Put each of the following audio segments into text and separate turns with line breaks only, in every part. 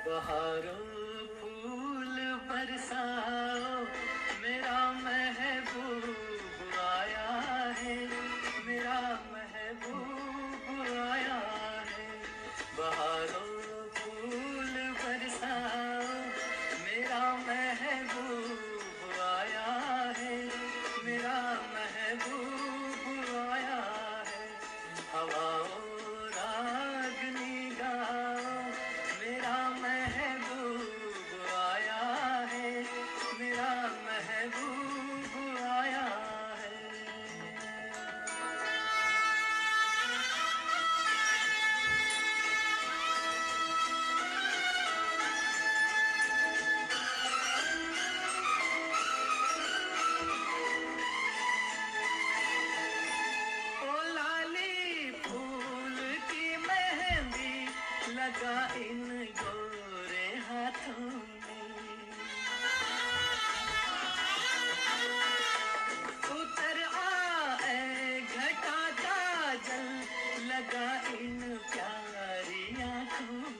बहारों फूल बरसाओ, मेरा महबूब आया है, मेरा महबूब आया है। बहारों फूल बरसाओ, मेरा महबूब आया है, मेरा महबूब आया है। हवाओं रागनी गाओ, मेरा महबूब आया है, मेरा महबूब आया है। ओ लाली फूल की मेहंदी लगा इन गोरे हाथों में, उतर आए घटा का जल लगा इन प्यारी आँखों में।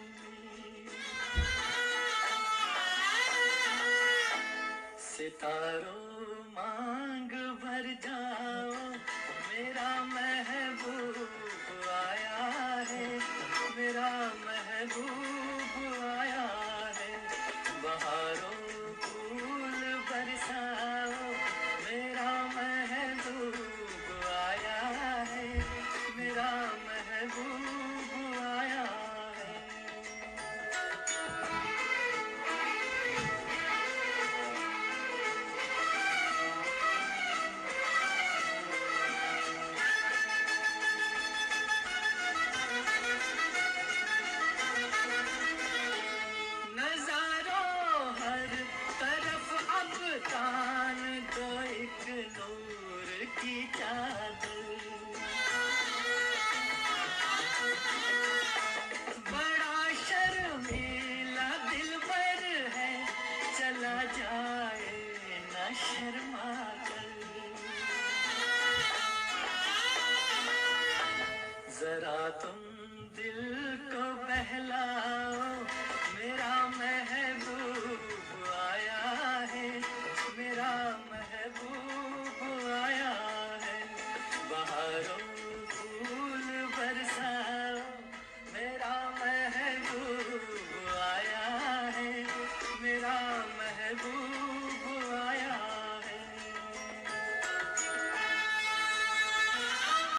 सितारों मांग भर जाओ, मेरा महबूब आया है, मेरा महबूब आया है। बहारों फूल बरसाओ, मेरा महबूब आया है, मेरा महबूब आया है। नजारों हर तरफ अब तान दो एक नूर की चादर, बड़ा शर्मीला दिलबर है, चला जाए न शर्मा कर। जरा तुम दिल